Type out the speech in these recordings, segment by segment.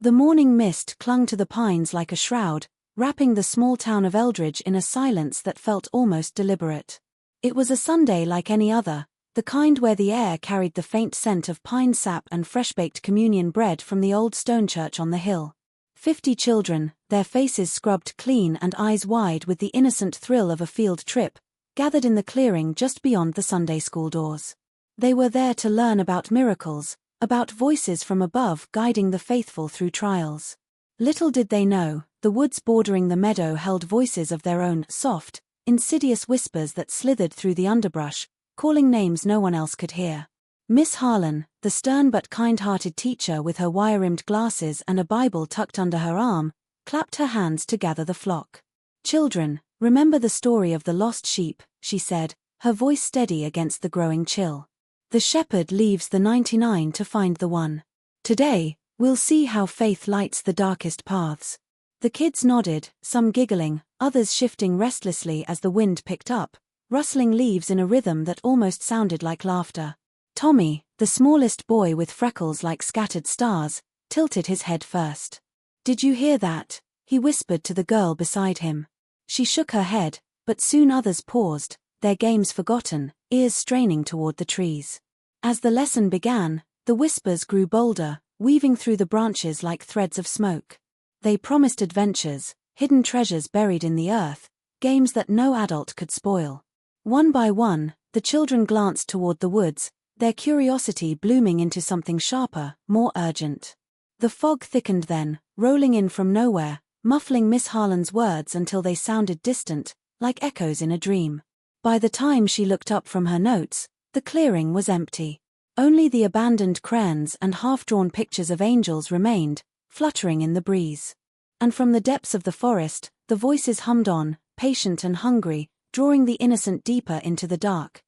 The morning mist clung to the pines like a shroud, wrapping the small town of Eldridge in a silence that felt almost deliberate. It was a Sunday like any other, the kind where the air carried the faint scent of pine sap and fresh-baked communion bread from the old stone church on the hill. 50 children, their faces scrubbed clean and eyes wide with the innocent thrill of a field trip, gathered in the clearing just beyond the Sunday school doors. They were there to learn about miracles, about voices from above guiding the faithful through trials. Little did they know, the woods bordering the meadow held voices of their own, soft, insidious whispers that slithered through the underbrush, calling names no one else could hear. Miss Harlan, the stern but kind-hearted teacher with her wire-rimmed glasses and a Bible tucked under her arm, clapped her hands to gather the flock. "Children, remember the story of the lost sheep," she said, her voice steady against the growing chill. "The shepherd leaves the 99 to find the one. Today, we'll see how faith lights the darkest paths." The kids nodded, some giggling, others shifting restlessly as the wind picked up, rustling leaves in a rhythm that almost sounded like laughter. Tommy, the smallest boy with freckles like scattered stars, tilted his head first. "Did you hear that?" he whispered to the girl beside him. She shook her head, but soon others paused, their games forgotten, ears straining toward the trees. As the lesson began, the whispers grew bolder, weaving through the branches like threads of smoke. They promised adventures, hidden treasures buried in the earth, games that no adult could spoil. One by one, the children glanced toward the woods, their curiosity blooming into something sharper, more urgent. The fog thickened then, rolling in from nowhere, muffling Miss Harlan's words until they sounded distant, like echoes in a dream. By the time she looked up from her notes, the clearing was empty. Only the abandoned crayons and half-drawn pictures of angels remained, fluttering in the breeze. And from the depths of the forest, the voices hummed on, patient and hungry, drawing the innocent deeper into the dark.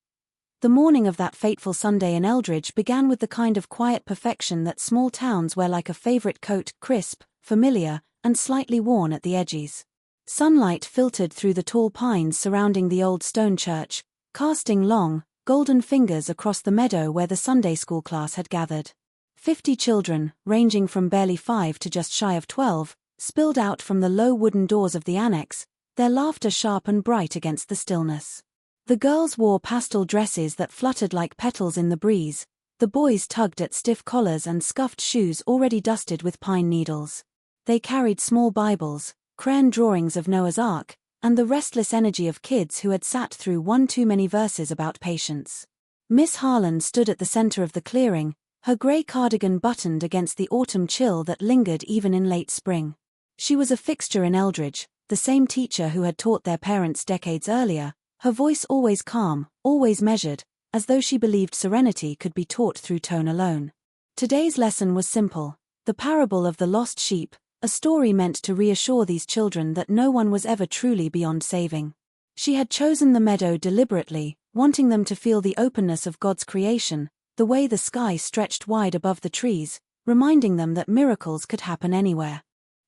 The morning of that fateful Sunday in Eldridge began with the kind of quiet perfection that small towns wear like a favorite coat, crisp, familiar, and slightly worn at the edges. Sunlight filtered through the tall pines surrounding the old stone church, casting long, golden fingers across the meadow where the Sunday school class had gathered. 50 children, ranging from barely 5 to just shy of 12, spilled out from the low wooden doors of the annex, their laughter sharp and bright against the stillness. The girls wore pastel dresses that fluttered like petals in the breeze, the boys tugged at stiff collars and scuffed shoes already dusted with pine needles. They carried small Bibles, crayon drawings of Noah's Ark, and the restless energy of kids who had sat through one too many verses about patience. Miss Harlan stood at the center of the clearing, her gray cardigan buttoned against the autumn chill that lingered even in late spring. She was a fixture in Eldridge, the same teacher who had taught their parents decades earlier, her voice always calm, always measured, as though she believed serenity could be taught through tone alone. Today's lesson was simple, the parable of the lost sheep, a story meant to reassure these children that no one was ever truly beyond saving. She had chosen the meadow deliberately, wanting them to feel the openness of God's creation, the way the sky stretched wide above the trees, reminding them that miracles could happen anywhere.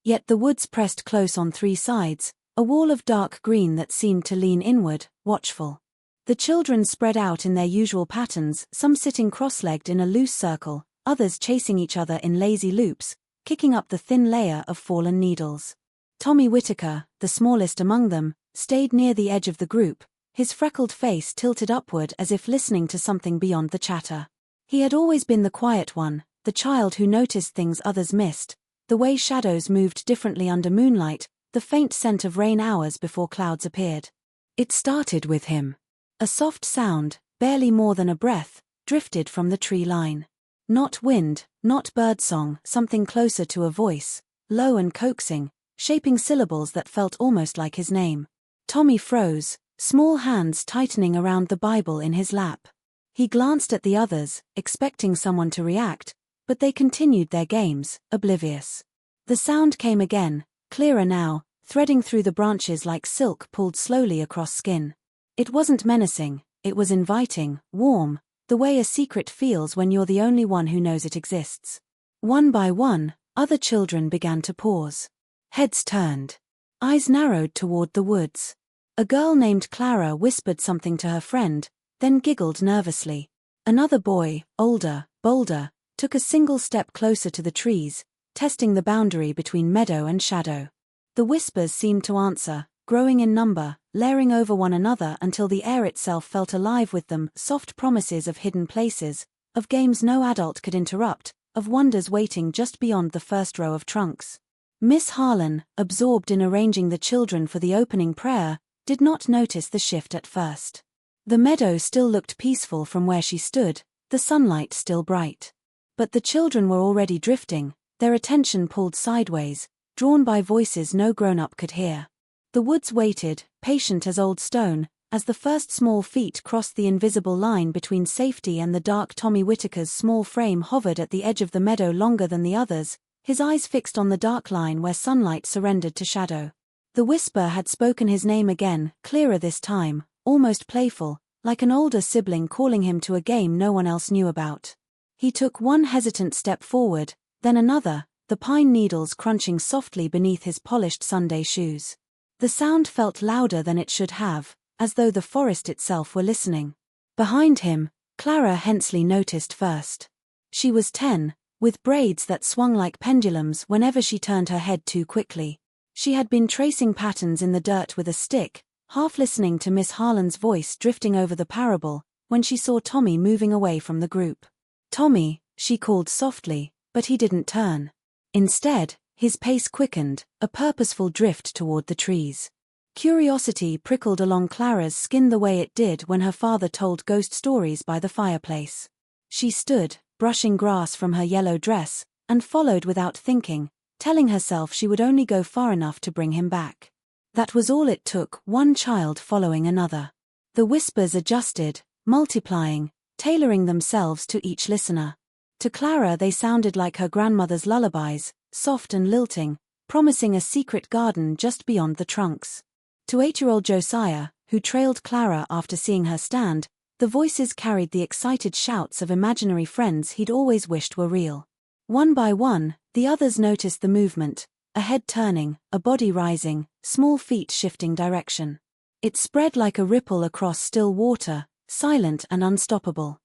Yet the woods pressed close on 3 sides, a wall of dark green that seemed to lean inward, watchful. The children spread out in their usual patterns, some sitting cross-legged in a loose circle, others chasing each other in lazy loops, kicking up the thin layer of fallen needles. Tommy Whitaker, the smallest among them, stayed near the edge of the group, his freckled face tilted upward as if listening to something beyond the chatter. He had always been the quiet one, the child who noticed things others missed, the way shadows moved differently under moonlight, the faint scent of rain hours before clouds appeared. It started with him. A soft sound, barely more than a breath, drifted from the tree line. Not wind, not birdsong, something closer to a voice, low and coaxing, shaping syllables that felt almost like his name. Tommy froze, small hands tightening around the Bible in his lap. He glanced at the others, expecting someone to react, but they continued their games, oblivious. The sound came again, clearer now, threading through the branches like silk pulled slowly across skin. It wasn't menacing, it was inviting, warm, the way a secret feels when you're the only one who knows it exists. One by one, other children began to pause. Heads turned. Eyes narrowed toward the woods. A girl named Clara whispered something to her friend, then giggled nervously. Another boy, older, bolder, took a single step closer to the trees, testing the boundary between meadow and shadow. The whispers seemed to answer, growing in number, layering over one another until the air itself felt alive with them, soft promises of hidden places, of games no adult could interrupt, of wonders waiting just beyond the first row of trunks. Miss Harlan, absorbed in arranging the children for the opening prayer, did not notice the shift at first. The meadow still looked peaceful from where she stood, the sunlight still bright. But the children were already drifting, their attention pulled sideways, drawn by voices no grown-up could hear. The woods waited, patient as old stone, as the first small feet crossed the invisible line between safety and the dark. Tommy Whitaker's small frame hovered at the edge of the meadow longer than the others, his eyes fixed on the dark line where sunlight surrendered to shadow. The whisper had spoken his name again, clearer this time, almost playful, like an older sibling calling him to a game no one else knew about. He took one hesitant step forward, then another, the pine needles crunching softly beneath his polished Sunday shoes. The sound felt louder than it should have, as though the forest itself were listening. Behind him, Clara Hensley noticed first. She was 10, with braids that swung like pendulums whenever she turned her head too quickly. She had been tracing patterns in the dirt with a stick, half listening to Miss Harlan's voice drifting over the parable, when she saw Tommy moving away from the group. "Tommy," she called softly, but he didn't turn. Instead, his pace quickened, a purposeful drift toward the trees. Curiosity prickled along Clara's skin the way it did when her father told ghost stories by the fireplace. She stood, brushing grass from her yellow dress, and followed without thinking, telling herself she would only go far enough to bring him back. That was all it took, one child following another. The whispers adjusted, multiplying, tailoring themselves to each listener. To Clara they sounded like her grandmother's lullabies, soft and lilting, promising a secret garden just beyond the trunks. To 8-year-old Josiah, who trailed Clara after seeing her stand, the voices carried the excited shouts of imaginary friends he'd always wished were real. One by one, the others noticed the movement, a head turning, a body rising, small feet shifting direction. It spread like a ripple across still water, silent and unstoppable.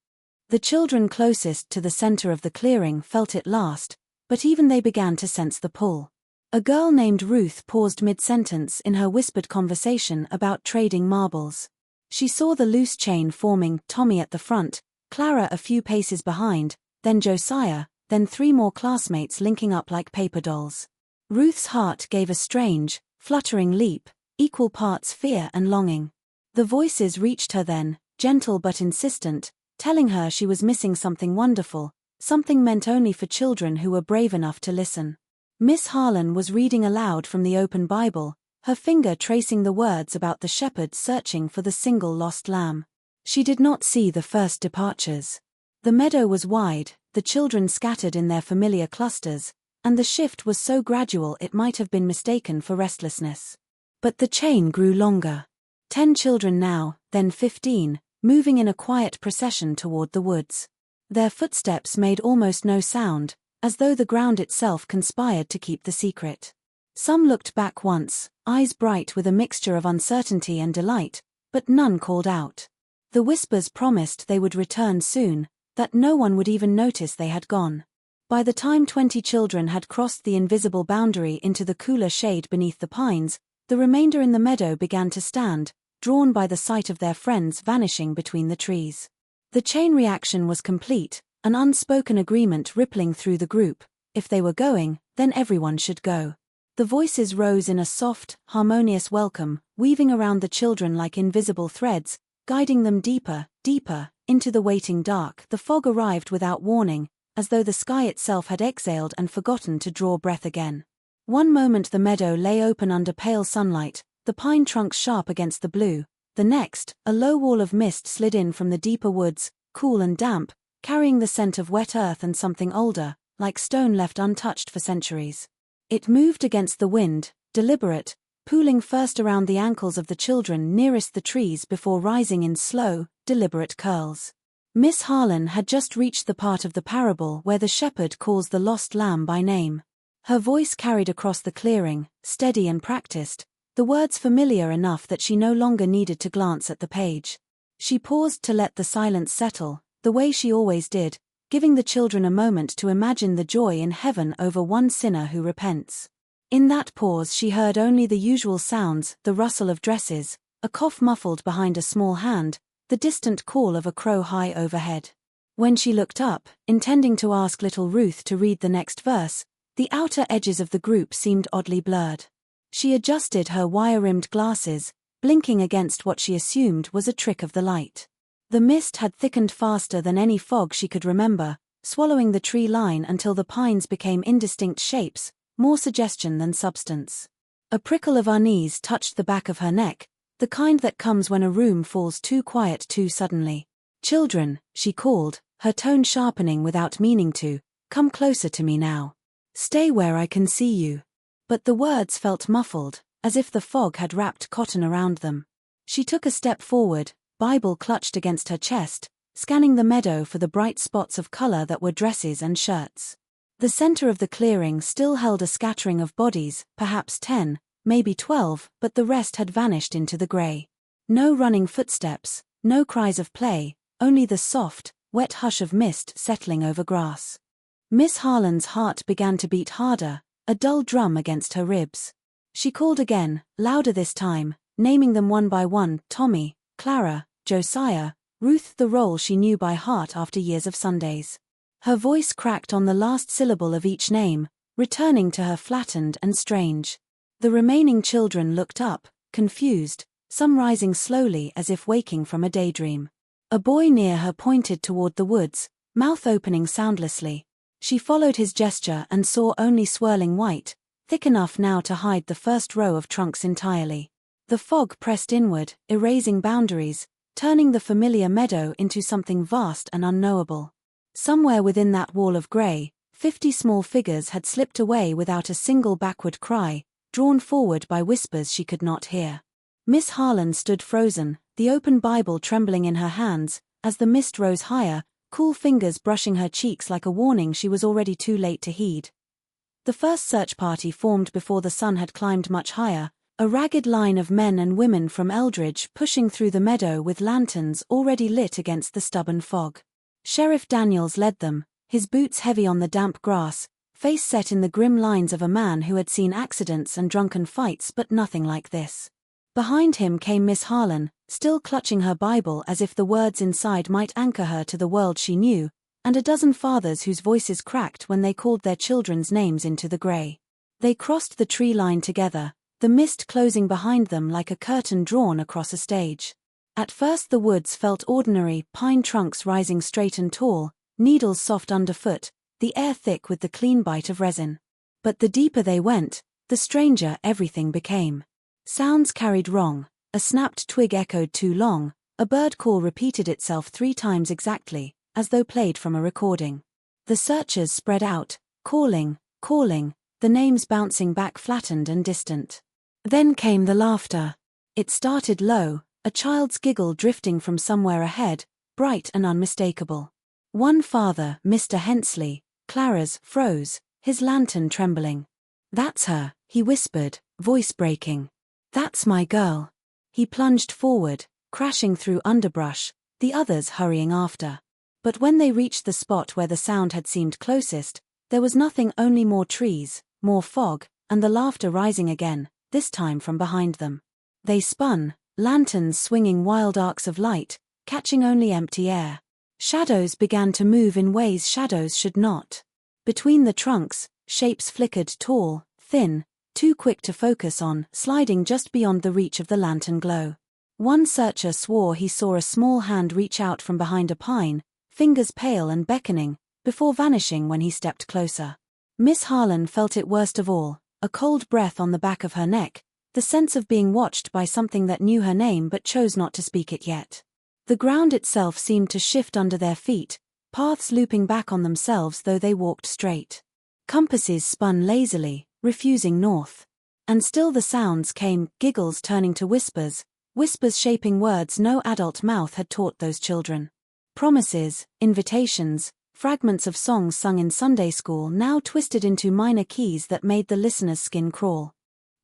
The children closest to the center of the clearing felt it last, but even they began to sense the pull. A girl named Ruth paused mid-sentence in her whispered conversation about trading marbles. She saw the loose chain forming, Tommy at the front, Clara a few paces behind, then Josiah, then 3 more classmates linking up like paper dolls. Ruth's heart gave a strange, fluttering leap, equal parts fear and longing. The voices reached her then, gentle but insistent, telling her she was missing something wonderful, something meant only for children who were brave enough to listen. Miss Harlan was reading aloud from the open Bible, her finger tracing the words about the shepherd searching for the single lost lamb. She did not see the first departures. The meadow was wide, the children scattered in their familiar clusters, and the shift was so gradual it might have been mistaken for restlessness. But the chain grew longer. 10 children now, then 15, moving in a quiet procession toward the woods. Their footsteps made almost no sound, as though the ground itself conspired to keep the secret. Some looked back once, eyes bright with a mixture of uncertainty and delight, but none called out. The whispers promised they would return soon, that no one would even notice they had gone. By the time 20 children had crossed the invisible boundary into the cooler shade beneath the pines, the remainder in the meadow began to stand, drawn by the sight of their friends vanishing between the trees. The chain reaction was complete, an unspoken agreement rippling through the group: if they were going, then everyone should go. The voices rose in a soft, harmonious welcome, weaving around the children like invisible threads, guiding them deeper, deeper, into the waiting dark. The fog arrived without warning, as though the sky itself had exhaled and forgotten to draw breath again. One moment the meadow lay open under pale sunlight, the pine trunks sharp against the blue. The next, a low wall of mist slid in from the deeper woods, cool and damp, carrying the scent of wet earth and something older, like stone left untouched for centuries. It moved against the wind, deliberate, pooling first around the ankles of the children nearest the trees before rising in slow, deliberate curls. Miss Harlan had just reached the part of the parable where the shepherd calls the lost lamb by name. Her voice carried across the clearing, steady and practiced, the words familiar enough that she no longer needed to glance at the page. She paused to let the silence settle, the way she always did, giving the children a moment to imagine the joy in heaven over one sinner who repents. In that pause she heard only the usual sounds, the rustle of dresses, a cough muffled behind a small hand, the distant call of a crow high overhead. When she looked up, intending to ask little Ruth to read the next verse, the outer edges of the group seemed oddly blurred. She adjusted her wire-rimmed glasses, blinking against what she assumed was a trick of the light. The mist had thickened faster than any fog she could remember, swallowing the tree line until the pines became indistinct shapes, more suggestion than substance. A prickle of unease touched the back of her neck, the kind that comes when a room falls too quiet too suddenly. "Children," she called, her tone sharpening without meaning to, "come closer to me now. Stay where I can see you." But the words felt muffled, as if the fog had wrapped cotton around them. She took a step forward, Bible clutched against her chest, scanning the meadow for the bright spots of color that were dresses and shirts. The center of the clearing still held a scattering of bodies, perhaps 10, maybe 12, but the rest had vanished into the gray. No running footsteps, no cries of play, only the soft, wet hush of mist settling over grass. Miss Harlan's heart began to beat harder, a dull drum against her ribs. She called again, louder this time, naming them one by one: Tommy, Clara, Josiah, Ruth, the roll she knew by heart after years of Sundays. Her voice cracked on the last syllable of each name, returning to her flattened and strange. The remaining children looked up, confused, some rising slowly as if waking from a daydream. A boy near her pointed toward the woods, mouth opening soundlessly. She followed his gesture and saw only swirling white, thick enough now to hide the first row of trunks entirely. The fog pressed inward, erasing boundaries, turning the familiar meadow into something vast and unknowable. Somewhere within that wall of gray, 50 small figures had slipped away without a single backward cry, drawn forward by whispers she could not hear. Miss Harlan stood frozen, the open Bible trembling in her hands, as the mist rose higher, cool fingers brushing her cheeks like a warning she was already too late to heed. The first search party formed before the sun had climbed much higher, a ragged line of men and women from Eldridge pushing through the meadow with lanterns already lit against the stubborn fog. Sheriff Daniels led them, his boots heavy on the damp grass, face set in the grim lines of a man who had seen accidents and drunken fights but nothing like this. Behind him came Miss Harlan, still clutching her Bible as if the words inside might anchor her to the world she knew, and a dozen fathers whose voices cracked when they called their children's names into the gray. They crossed the tree line together, the mist closing behind them like a curtain drawn across a stage. At first the woods felt ordinary, pine trunks rising straight and tall, needles soft underfoot, the air thick with the clean bite of resin. But the deeper they went, the stranger everything became. Sounds carried wrong, a snapped twig echoed too long, a bird call repeated itself 3 times exactly, as though played from a recording. The searchers spread out, calling, the names bouncing back flattened and distant. Then came the laughter. It started low, a child's giggle drifting from somewhere ahead, bright and unmistakable. One father, Mr. Hensley, Clara's, froze, his lantern trembling. "That's her," he whispered, voice breaking. "That's my girl." He plunged forward, crashing through underbrush, the others hurrying after. But when they reached the spot where the sound had seemed closest, there was nothing, only more trees, more fog, and the laughter rising again, this time from behind them. They spun, lanterns swinging wild arcs of light, catching only empty air. Shadows began to move in ways shadows should not. Between the trunks, shapes flickered, tall, thin, too quick to focus on, sliding just beyond the reach of the lantern glow. One searcher swore he saw a small hand reach out from behind a pine, fingers pale and beckoning, before vanishing when he stepped closer. Miss Harlan felt it worst of all, a cold breath on the back of her neck, the sense of being watched by something that knew her name but chose not to speak it yet. The ground itself seemed to shift under their feet, paths looping back on themselves though they walked straight. Compasses spun lazily, refusing north. And still the sounds came, giggles turning to whispers, whispers shaping words no adult mouth had taught those children. Promises, invitations, fragments of songs sung in Sunday school now twisted into minor keys that made the listener's skin crawl.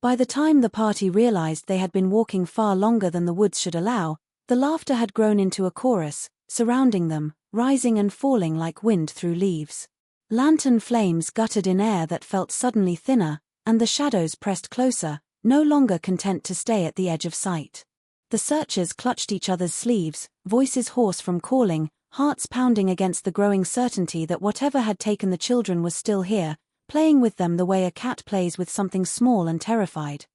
By the time the party realized they had been walking far longer than the woods should allow, the laughter had grown into a chorus, surrounding them, rising and falling like wind through leaves. Lantern flames guttered in air that felt suddenly thinner, and the shadows pressed closer, no longer content to stay at the edge of sight. The searchers clutched each other's sleeves, voices hoarse from calling, hearts pounding against the growing certainty that whatever had taken the children was still here, playing with them the way a cat plays with something small and terrified.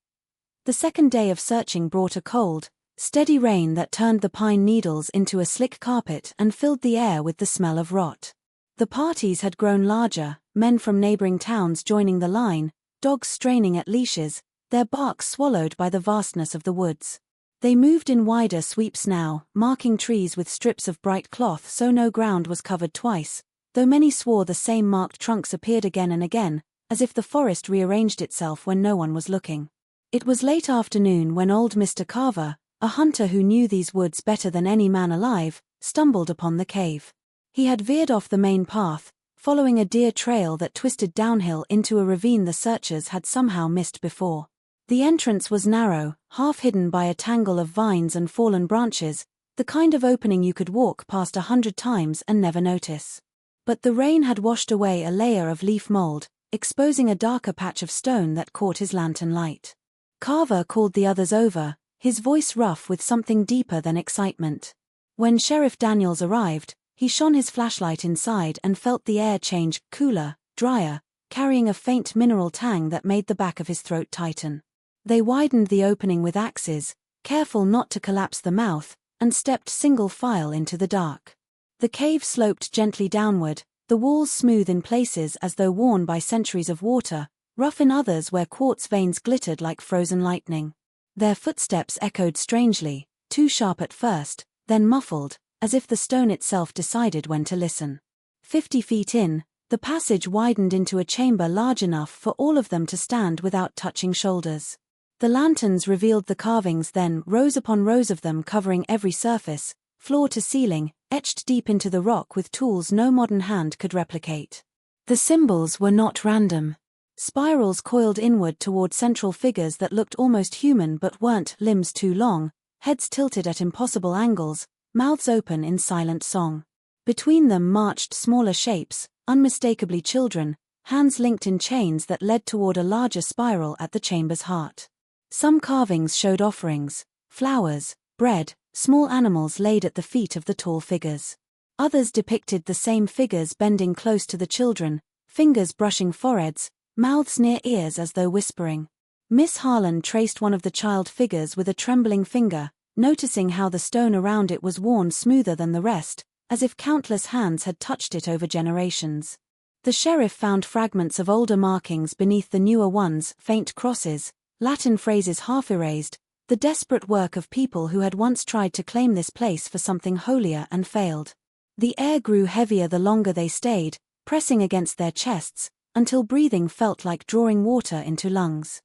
The second day of searching brought a cold, steady rain that turned the pine needles into a slick carpet and filled the air with the smell of rot. The parties had grown larger, men from neighboring towns joining the line, dogs straining at leashes, their barks swallowed by the vastness of the woods. They moved in wider sweeps now, marking trees with strips of bright cloth so no ground was covered twice, though many swore the same marked trunks appeared again and again, as if the forest rearranged itself when no one was looking. It was late afternoon when old Mr. Carver, a hunter who knew these woods better than any man alive, stumbled upon the cave. He had veered off the main path, following a deer trail that twisted downhill into a ravine the searchers had somehow missed before. The entrance was narrow, half hidden by a tangle of vines and fallen branches, the kind of opening you could walk past 100 times and never notice. But the rain had washed away a layer of leaf mold, exposing a darker patch of stone that caught his lantern light. Carver called the others over, his voice rough with something deeper than excitement. When Sheriff Daniels arrived, he shone his flashlight inside and felt the air change, cooler, drier, carrying a faint mineral tang that made the back of his throat tighten. They widened the opening with axes, careful not to collapse the mouth, and stepped single file into the dark. The cave sloped gently downward, the walls smooth in places as though worn by centuries of water, rough in others where quartz veins glittered like frozen lightning. Their footsteps echoed strangely, too sharp at first, then muffled, as if the stone itself decided when to listen. 50 feet in, the passage widened into a chamber large enough for all of them to stand without touching shoulders. The lanterns revealed the carvings then, rows upon rows of them covering every surface, floor to ceiling, etched deep into the rock with tools no modern hand could replicate. The symbols were not random. Spirals coiled inward toward central figures that looked almost human but weren't, limbs too long, heads tilted at impossible angles, mouths open in silent song. Between them marched smaller shapes, unmistakably children, hands linked in chains that led toward a larger spiral at the chamber's heart. Some carvings showed offerings, flowers, bread, small animals laid at the feet of the tall figures. Others depicted the same figures bending close to the children, fingers brushing foreheads, mouths near ears as though whispering. Miss Harlan traced one of the child figures with a trembling finger, noticing how the stone around it was worn smoother than the rest, as if countless hands had touched it over generations. The sheriff found fragments of older markings beneath the newer ones, faint crosses, Latin phrases half erased, the desperate work of people who had once tried to claim this place for something holier and failed. The air grew heavier the longer they stayed, pressing against their chests, until breathing felt like drawing water into lungs.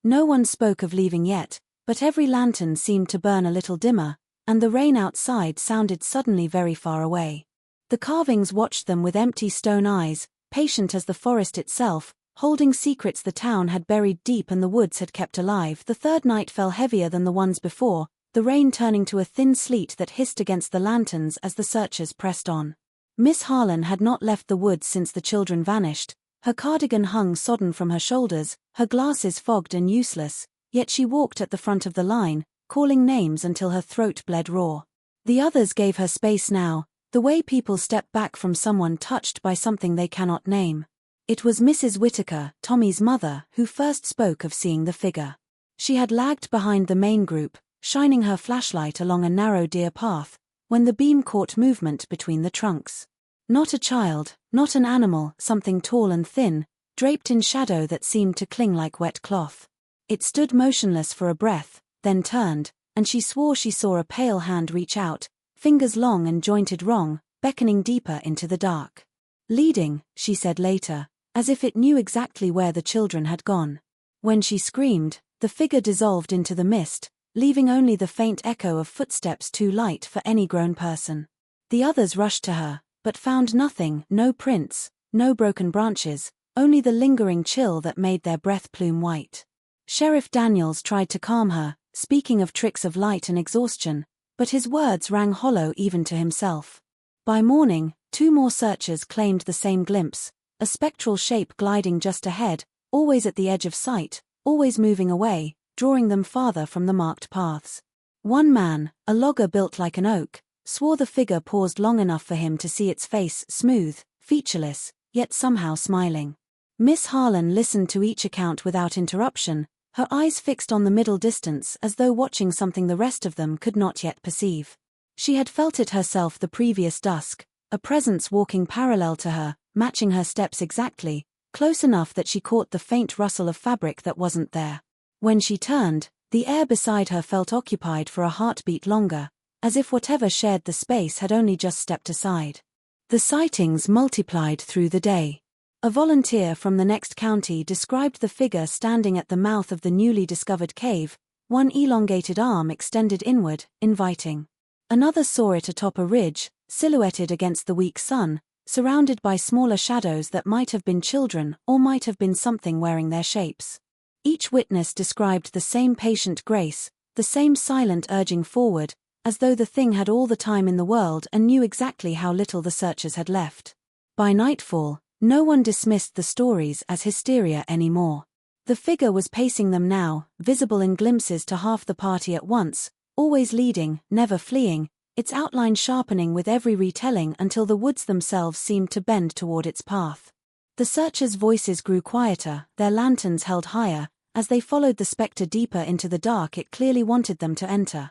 No one spoke of leaving yet, but every lantern seemed to burn a little dimmer, and the rain outside sounded suddenly very far away. The carvings watched them with empty stone eyes, patient as the forest itself, holding secrets the town had buried deep and the woods had kept alive. The third night fell heavier than the ones before, the rain turning to a thin sleet that hissed against the lanterns as the searchers pressed on. Miss Harlan had not left the woods since the children vanished. Her cardigan hung sodden from her shoulders, her glasses fogged and useless, yet she walked at the front of the line, calling names until her throat bled raw. The others gave her space now, the way people step back from someone touched by something they cannot name. It was Mrs. Whitaker, Tommy's mother, who first spoke of seeing the figure. She had lagged behind the main group, shining her flashlight along a narrow deer path, when the beam caught movement between the trunks. Not a child, not an animal, something tall and thin, draped in shadow that seemed to cling like wet cloth. It stood motionless for a breath, then turned, and she swore she saw a pale hand reach out, fingers long and jointed wrong, beckoning deeper into the dark. Leading, she said later, as if it knew exactly where the children had gone. When she screamed, the figure dissolved into the mist, leaving only the faint echo of footsteps too light for any grown person. The others rushed to her, but found nothing, no prints, no broken branches, only the lingering chill that made their breath plume white. Sheriff Daniels tried to calm her, speaking of tricks of light and exhaustion, but his words rang hollow even to himself. By morning, 2 more searchers claimed the same glimpse, a spectral shape gliding just ahead, always at the edge of sight, always moving away, drawing them farther from the marked paths. One man, a logger built like an oak, swore the figure paused long enough for him to see its face, smooth, featureless, yet somehow smiling. Miss Harlan listened to each account without interruption, her eyes fixed on the middle distance as though watching something the rest of them could not yet perceive. She had felt it herself the previous dusk, a presence walking parallel to her, matching her steps exactly, close enough that she caught the faint rustle of fabric that wasn't there. When she turned, the air beside her felt occupied for a heartbeat longer, as if whatever shared the space had only just stepped aside. The sightings multiplied through the day. A volunteer from the next county described the figure standing at the mouth of the newly discovered cave, one elongated arm extended inward, inviting. Another saw it atop a ridge, silhouetted against the weak sun, surrounded by smaller shadows that might have been children or might have been something wearing their shapes. Each witness described the same patient grace, the same silent urging forward, as though the thing had all the time in the world and knew exactly how little the searchers had left. By nightfall, no one dismissed the stories as hysteria anymore. The figure was pacing them now, visible in glimpses to half the party at once, always leading, never fleeing, its outline sharpening with every retelling until the woods themselves seemed to bend toward its path. The searchers' voices grew quieter, their lanterns held higher, as they followed the spectre deeper into the dark it clearly wanted them to enter.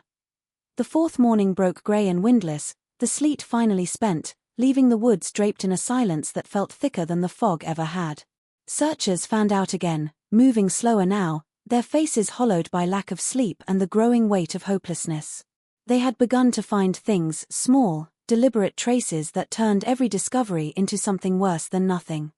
The 4th morning broke grey and windless, the sleet finally spent, leaving the woods draped in a silence that felt thicker than the fog ever had. Searchers fanned out again, moving slower now, their faces hollowed by lack of sleep and the growing weight of hopelessness. They had begun to find things, small, deliberate traces that turned every discovery into something worse than nothing.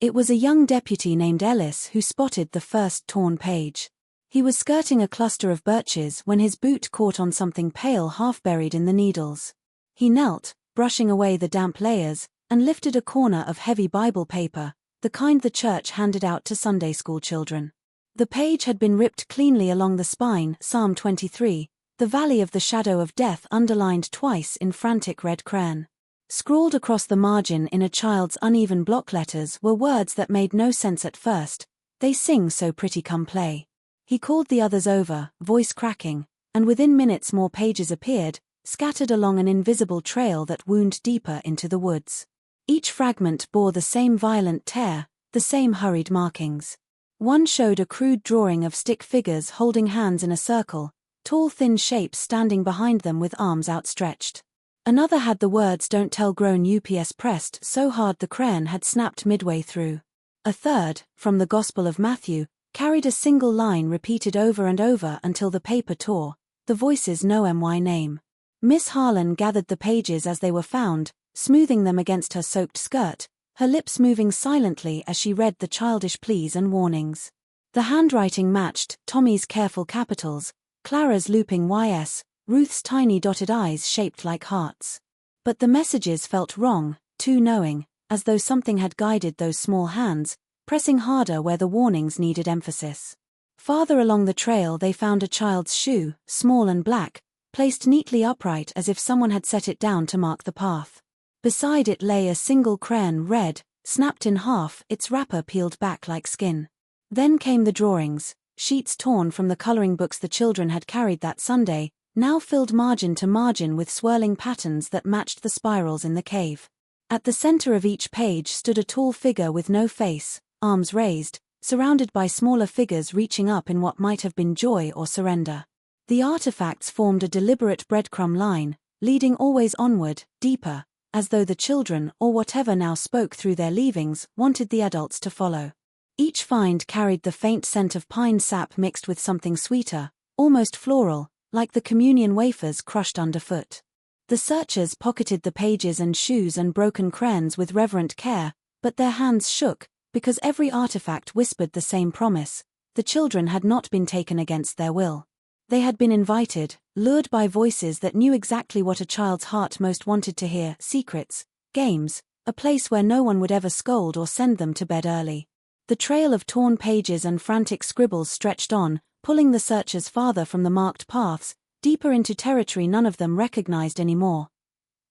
It was a young deputy named Ellis who spotted the first torn page. He was skirting a cluster of birches when his boot caught on something pale half buried in the needles. He knelt, brushing away the damp layers, and lifted a corner of heavy Bible paper, the kind the church handed out to Sunday school children. The page had been ripped cleanly along the spine, Psalm 23, the valley of the shadow of death underlined twice in frantic red crayon. Scrawled across the margin in a child's uneven block letters were words that made no sense at first. They sing so pretty, come play. He called the others over, voice cracking, and within minutes more pages appeared, scattered along an invisible trail that wound deeper into the woods. Each fragment bore the same violent tear, the same hurried markings. One showed a crude drawing of stick figures holding hands in a circle, tall thin shapes standing behind them with arms outstretched. Another had the words "Don't tell" grown UPS pressed so hard the crayon had snapped midway through. A third, from the Gospel of Matthew, carried a single line repeated over and over until the paper tore, the voices "No my name." Miss Harlan gathered the pages as they were found, smoothing them against her soaked skirt, her lips moving silently as she read the childish pleas and warnings. The handwriting matched Tommy's careful capitals, Clara's looping YS, Ruth's tiny dotted I's shaped like hearts. But the messages felt wrong, too knowing, as though something had guided those small hands, pressing harder where the warnings needed emphasis. Farther along the trail they found a child's shoe, small and black, placed neatly upright as if someone had set it down to mark the path. Beside it lay a single crayon, red, snapped in half, its wrapper peeled back like skin. Then came the drawings, sheets torn from the coloring books the children had carried that Sunday, now filled margin to margin with swirling patterns that matched the spirals in the cave. At the center of each page stood a tall figure with no face, arms raised, surrounded by smaller figures reaching up in what might have been joy or surrender. The artifacts formed a deliberate breadcrumb line, leading always onward, deeper, as though the children, or whatever now spoke through their leavings, wanted the adults to follow. Each find carried the faint scent of pine sap mixed with something sweeter, almost floral, like the communion wafers crushed underfoot. The searchers pocketed the pages and shoes and broken crayons with reverent care, but their hands shook, because every artifact whispered the same promise: the children had not been taken against their will. They had been invited, lured by voices that knew exactly what a child's heart most wanted to hear: secrets, games, a place where no one would ever scold or send them to bed early. The trail of torn pages and frantic scribbles stretched on, pulling the searchers farther from the marked paths, deeper into territory none of them recognized anymore.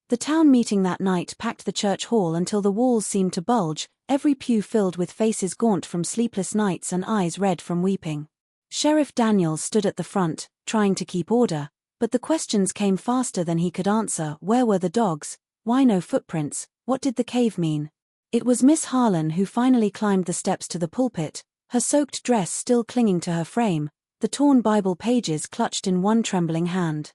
The town meeting that night packed the church hall until the walls seemed to bulge, every pew filled with faces gaunt from sleepless nights and eyes red from weeping. Sheriff Daniels stood at the front, trying to keep order, but the questions came faster than he could answer. Where were the dogs? Why no footprints? What did the cave mean? It was Miss Harlan who finally climbed the steps to the pulpit, her soaked dress still clinging to her frame, the torn Bible pages clutched in one trembling hand.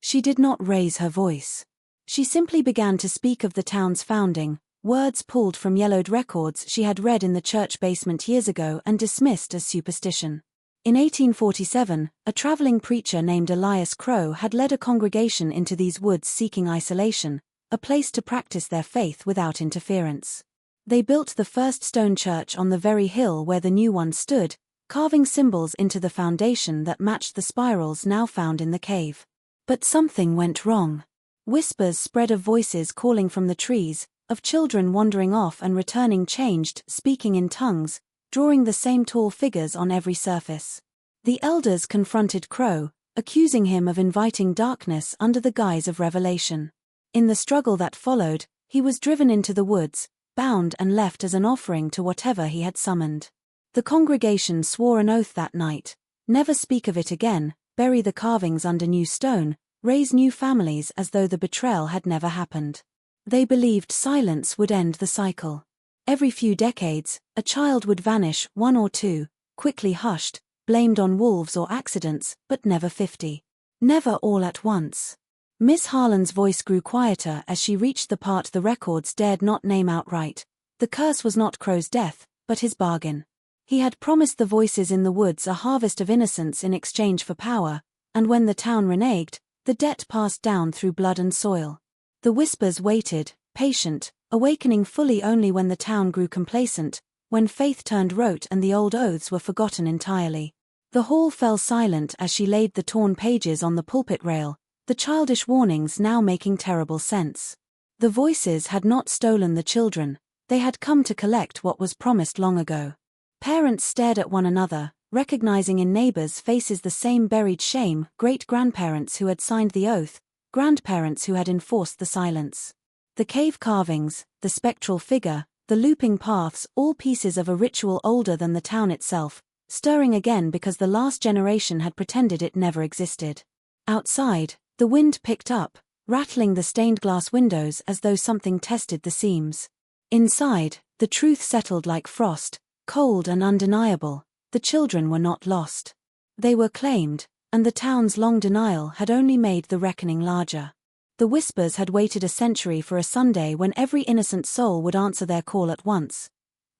She did not raise her voice. She simply began to speak of the town's founding, words pulled from yellowed records she had read in the church basement years ago and dismissed as superstition. In 1847, a traveling preacher named Elias Crow had led a congregation into these woods seeking isolation, a place to practice their faith without interference. They built the first stone church on the very hill where the new one stood, carving symbols into the foundation that matched the spirals now found in the cave. But something went wrong. Whispers spread of voices calling from the trees, of children wandering off and returning changed, speaking in tongues, drawing the same tall figures on every surface. The elders confronted Crow, accusing him of inviting darkness under the guise of revelation. In the struggle that followed, he was driven into the woods, bound and left as an offering to whatever he had summoned. The congregation swore an oath that night: never speak of it again, bury the carvings under new stone, raise new families as though the betrayal had never happened. They believed silence would end the cycle. Every few decades, a child would vanish, one or two, quickly hushed, blamed on wolves or accidents, but never 50. Never all at once. Miss Harlan's voice grew quieter as she reached the part the records dared not name outright. The curse was not Crow's death, but his bargain. He had promised the voices in the woods a harvest of innocence in exchange for power, and when the town reneged, the debt passed down through blood and soil. The whispers waited, patient, awakening fully only when the town grew complacent, when faith turned rote and the old oaths were forgotten entirely. The hall fell silent as she laid the torn pages on the pulpit rail, the childish warnings now making terrible sense. The voices had not stolen the children, they had come to collect what was promised long ago. Parents stared at one another, recognizing in neighbors' faces the same buried shame, great-grandparents who had signed the oath, grandparents who had enforced the silence. The cave carvings, the spectral figure, the looping paths, all pieces of a ritual older than the town itself, stirring again because the last generation had pretended it never existed. Outside, the wind picked up, rattling the stained glass windows as though something tested the seams. Inside, the truth settled like frost, cold and undeniable: the children were not lost. They were claimed, and the town's long denial had only made the reckoning larger. The whispers had waited a century for a Sunday when every innocent soul would answer their call at once.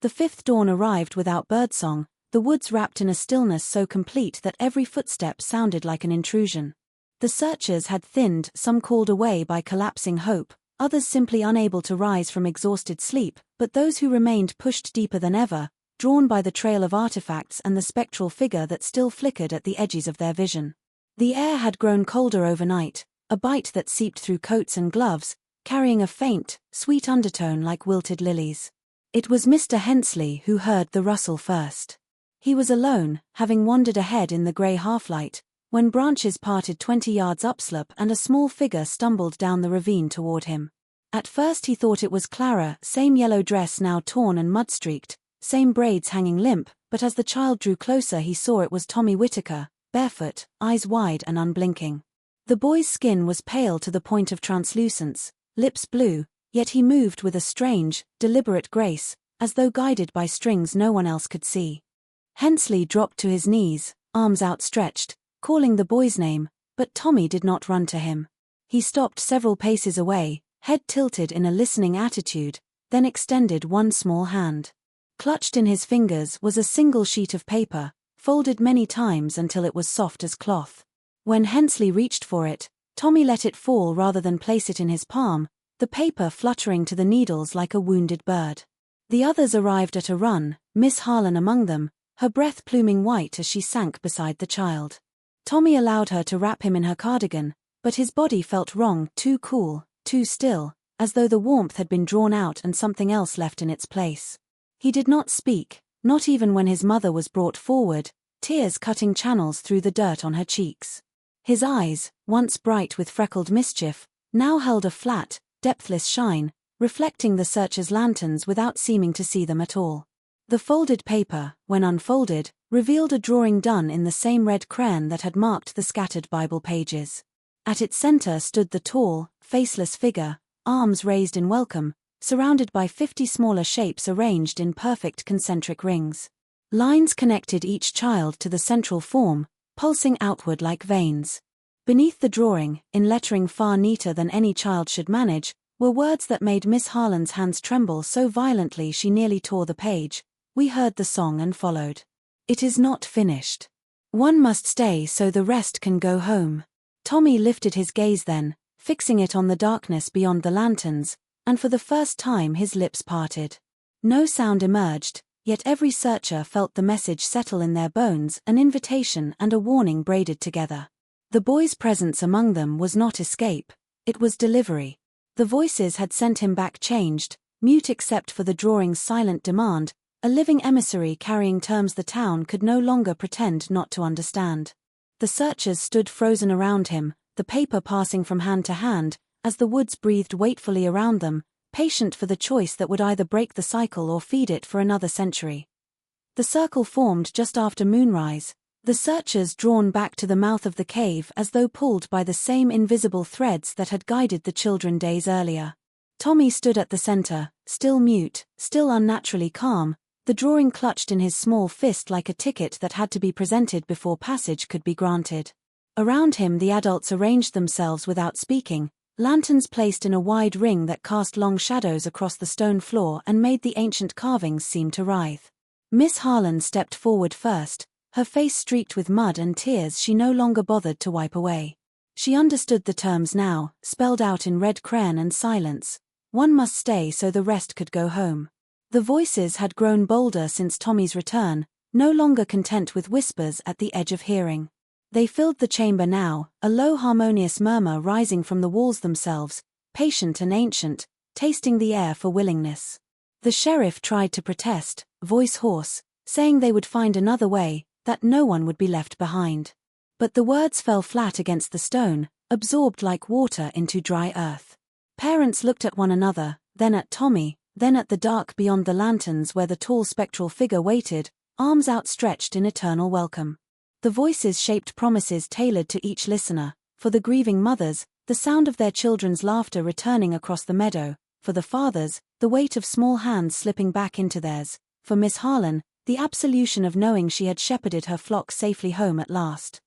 The fifth dawn arrived without birdsong, the woods wrapped in a stillness so complete that every footstep sounded like an intrusion. The searchers had thinned, some called away by collapsing hope, others simply unable to rise from exhausted sleep, but those who remained pushed deeper than ever, drawn by the trail of artifacts and the spectral figure that still flickered at the edges of their vision. The air had grown colder overnight, a bite that seeped through coats and gloves, carrying a faint, sweet undertone like wilted lilies. It was Mr. Hensley who heard the rustle first. He was alone, having wandered ahead in the grey half-light, when branches parted 20 yards upslope and a small figure stumbled down the ravine toward him. At first he thought it was Clara, same yellow dress now torn and mud-streaked, same braids hanging limp, but as the child drew closer he saw it was Tommy Whittaker, barefoot, eyes wide and unblinking. The boy's skin was pale to the point of translucence, lips blue, yet he moved with a strange, deliberate grace, as though guided by strings no one else could see. Hensley dropped to his knees, arms outstretched, calling the boy's name, but Tommy did not run to him. He stopped several paces away, head tilted in a listening attitude, then extended one small hand. Clutched in his fingers was a single sheet of paper, folded many times until it was soft as cloth. When Hensley reached for it, Tommy let it fall rather than place it in his palm, the paper fluttering to the needles like a wounded bird. The others arrived at a run, Miss Harlan among them, her breath pluming white as she sank beside the child. Tommy allowed her to wrap him in her cardigan, but his body felt wrong, too cool, too still, as though the warmth had been drawn out and something else left in its place. He did not speak, not even when his mother was brought forward, tears cutting channels through the dirt on her cheeks. His eyes, once bright with freckled mischief, now held a flat, depthless shine, reflecting the searchers' lanterns without seeming to see them at all. The folded paper, when unfolded, revealed a drawing done in the same red crayon that had marked the scattered Bible pages. At its center stood the tall, faceless figure, arms raised in welcome, surrounded by 50 smaller shapes arranged in perfect concentric rings. Lines connected each child to the central form, pulsing outward like veins. Beneath the drawing, in lettering far neater than any child should manage, were words that made Miss Harlan's hands tremble so violently she nearly tore the page. We heard the song and followed. It is not finished. One must stay so the rest can go home. Tommy lifted his gaze then, fixing it on the darkness beyond the lanterns, and for the first time his lips parted. No sound emerged, yet every searcher felt the message settle in their bones, an invitation and a warning braided together. The boy's presence among them was not escape, it was delivery. The voices had sent him back changed, mute except for the drawing's silent demand, a living emissary carrying terms the town could no longer pretend not to understand. The searchers stood frozen around him, the paper passing from hand to hand, as the woods breathed waitfully around them, patient for the choice that would either break the cycle or feed it for another century. The circle formed just after moonrise, the searchers drawn back to the mouth of the cave as though pulled by the same invisible threads that had guided the children days earlier. Tommy stood at the center, still mute, still unnaturally calm, the drawing clutched in his small fist like a ticket that had to be presented before passage could be granted. Around him the adults arranged themselves without speaking, lanterns placed in a wide ring that cast long shadows across the stone floor and made the ancient carvings seem to writhe. Miss Harlan stepped forward first, her face streaked with mud and tears she no longer bothered to wipe away. She understood the terms now, spelled out in red crayon and silence. One must stay so the rest could go home. The voices had grown bolder since Tommy's return, no longer content with whispers at the edge of hearing. They filled the chamber now, a low harmonious murmur rising from the walls themselves, patient and ancient, tasting the air for willingness. The sheriff tried to protest, voice hoarse, saying they would find another way, that no one would be left behind. But the words fell flat against the stone, absorbed like water into dry earth. Parents looked at one another, then at Tommy, then at the dark beyond the lanterns where the tall spectral figure waited, arms outstretched in eternal welcome. The voices shaped promises tailored to each listener, for the grieving mothers, the sound of their children's laughter returning across the meadow, for the fathers, the weight of small hands slipping back into theirs, for Miss Harlan, the absolution of knowing she had shepherded her flock safely home at last.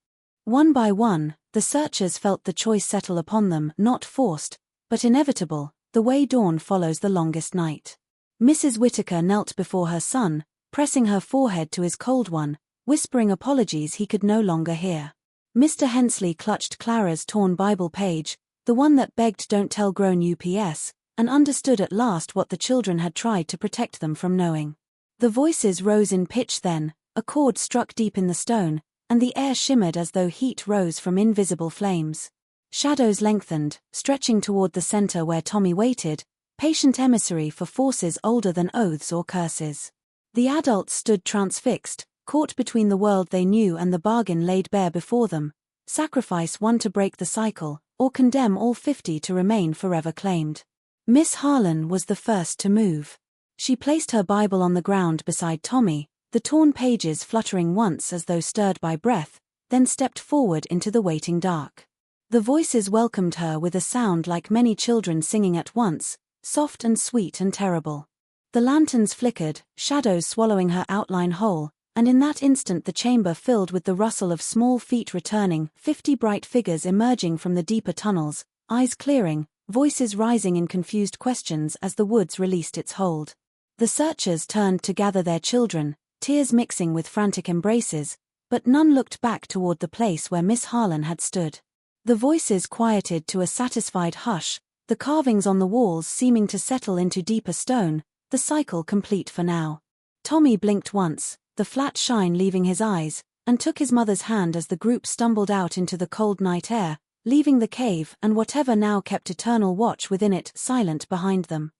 One by one, the searchers felt the choice settle upon them, not forced, but inevitable, the way dawn follows the longest night. Mrs. Whittaker knelt before her son, pressing her forehead to his cold one, whispering apologies he could no longer hear. Mr. Hensley clutched Clara's torn Bible page, the one that begged "Don't tell grown UPS," and understood at last what the children had tried to protect them from knowing. The voices rose in pitch then, a chord struck deep in the stone, and the air shimmered as though heat rose from invisible flames. Shadows lengthened, stretching toward the center where Tommy waited, patient emissary for forces older than oaths or curses. The adults stood transfixed, caught between the world they knew and the bargain laid bare before them, sacrifice one to break the cycle, or condemn all 50 to remain forever claimed. Miss Harlan was the first to move. She placed her Bible on the ground beside Tommy, the torn pages fluttering once as though stirred by breath, then stepped forward into the waiting dark. The voices welcomed her with a sound like many children singing at once, soft and sweet and terrible. The lanterns flickered, shadows swallowing her outline whole, and in that instant the chamber filled with the rustle of small feet returning, 50 bright figures emerging from the deeper tunnels, eyes clearing, voices rising in confused questions as the woods released its hold. The searchers turned to gather their children, tears mixing with frantic embraces, but none looked back toward the place where Miss Harlan had stood. The voices quieted to a satisfied hush, the carvings on the walls seeming to settle into deeper stone, the cycle complete for now. Tommy blinked once, the flat shine leaving his eyes, and took his mother's hand as the group stumbled out into the cold night air, leaving the cave and whatever now kept eternal watch within it silent behind them.